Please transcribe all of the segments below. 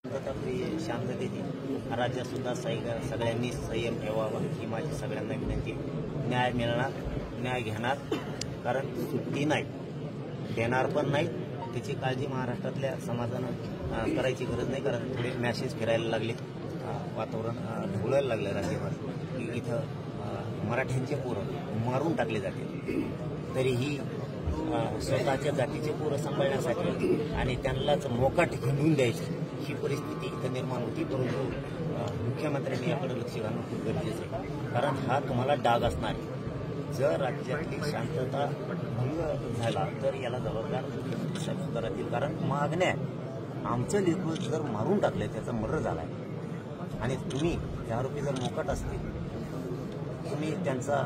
शांततेची राज्यात सुद्धा सगळ्यांनी संयम ठेवावा ही माझी सगळ्यांना विनंती. न्याय मिळणार, न्याय घेणार, कारण सुट्टी नाही, देणार पण नाही. त्याची काळजी महाराष्ट्रातल्या समाजानं करायची गरज नाही. कारण थोडे मॅसेज फिरायला लागले, वातावरण ढवळायला लागलं राज्यभर की इथं मराठ्यांचे पोरं मारून टाकले जाते. तरीही स्वतःच्या जातीचे पोरं सांभाळण्यासाठी आणि त्यांनाच मोकाट हिंडून द्यायची ही परिस्थिती इथं निर्माण होती. परंतु मुख्यमंत्र्यांनी याकडे लक्ष घालणं खूप गरजेचं आहे, कारण हा तुम्हाला डाग असणार आहे. जर राज्यातली शांतता भंग झाला तर याला जबाबदार मुख्यमंत्री साहेब सुद्धा राहतील. कारण मागण्या आमचं लेकरू जर मारून टाकलंय, त्याचा मर्डर झालाय आणि तुम्ही ते आरोपी जर मोकाट असतील, तुम्ही त्यांचा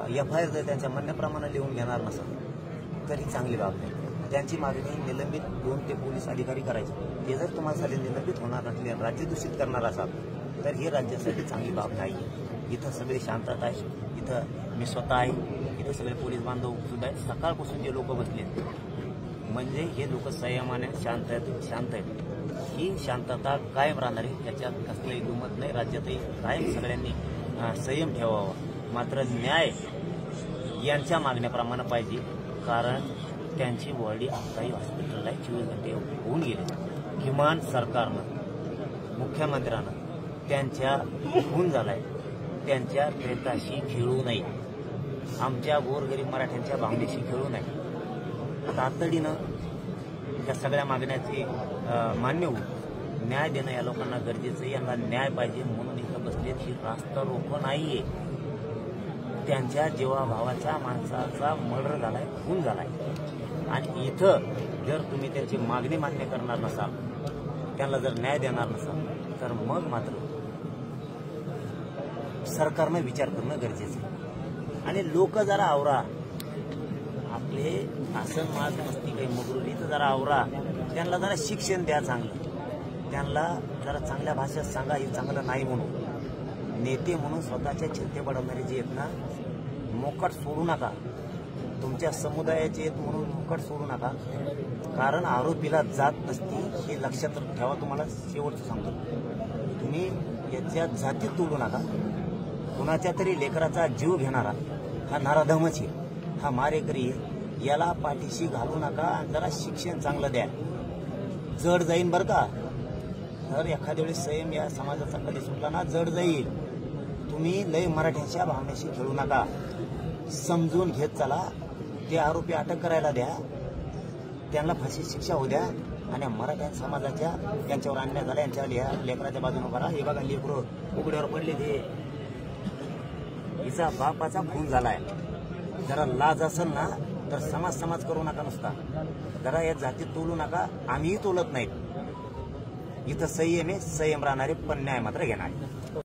FIR जर त्यांच्या म्हणण्याप्रमाणे लिहून घेणार नसाल तर ही चांगली बाब नाही. त्यांची मागणी निलंबित 2 ते पोलीस अधिकारी करायचे. ते जर तुम्हाला साले निलंबित होणार नसले, राज्य दूषित करणार असाल तर ही राज्यासाठी चांगली बाब नाही. इथं सगळी शांतता आहे. इथं मी स्वतः आहे, इथं सगळे पोलीस बांधव सुद्धा आहेत. सकाळपासून जे लोक बसले म्हणजे हे लोक संयमाने शांत आहेत. ही शांतता कायम राहणार आहे, त्याच्यात कसलंही दुमत नाही. राज्यातही कायम सगळ्यांनी संयम ठेवावा. मात्र न्याय यांच्या मागण्याप्रमाणे पाहिजे, कारण त्यांची बॉडी काही हॉस्पिटलला 24 घंटे होऊन गेले. किमान सरकारनं, मुख्यमंत्र्यानं त्यांच्या खून झालाय, त्यांच्या प्रेताशी खेळू नये. आमच्या गोरगरीब मराठ्यांच्या भावनेशी खेळू नये. तातडीनं या सगळ्या मागण्याचे मान्य होऊन न्याय देणं या लोकांना गरजेचं आहे. यांना न्याय पाहिजे म्हणून इथं बसलेत. ही रास्ता रोको नाहीये. त्यांच्या जीवाभावाच्या माणसाचा मर्डर झालाय, खून झालाय आणि इथं जर तुम्ही त्यांची मागणी मान्य करणार नसाल, त्यांना जर न्याय देणार नसाल तर मग मात्र सरकारनं विचार करणं गरजेचं आहे. आणि लोक जरा आवरा, आपले आसन माज मस्ती काही मगरुली तर जरा आवरा. त्यांना जरा शिक्षण द्या चांगलं, त्यांना जरा चांगल्या भाषेत सांगा हे चांगलं नाही म्हणून. नेते म्हणून स्वतःच्या चिंते पडवणारे जे आहेत ना, मोकाट सोडू नका. तुमच्या समुदायाचे आहेत म्हणून मोकाट सोडू नका, कारण आरोपीला जात नसती हे लक्षात ठेवा. तुम्हाला शेवटचं सांगतो, तुम्ही याच्या जातीत तोडू नका. कुणाच्या तरी लेकराचा जीव घेणारा हा नाराधमच आहे, हा मारेकरी आहे. याला पाठीशी घालू नका. जरा शिक्षण चांगलं द्या. जड जाईन बरं का, तर एखाद्या वेळेस संयम या समाजाचा कधी सुटला ना, जड जाईल. तुम्ही लय मराठ्यांच्या भावनेशी खेळू नका. समजून घेत चला. ते आरोपी अटक करायला द्या, त्यांना फाशी शिक्षा होऊ द्या आणि मराठा समाजाच्या यांच्यावर अन्याय झाला, यांच्या लेकराच्या बाजूने करा. हे बघा लेकरं उघड्यावर पडले, ते हिचा बापाचा खून झालाय. जरा लाज असेल ना तर समाज करू नका नुसता. जरा या जातीत तोलू नका. आम्हीही तोलत नाहीत. इथं संयम आहे, संयम राहणारे पण न्याय मात्र घेणार.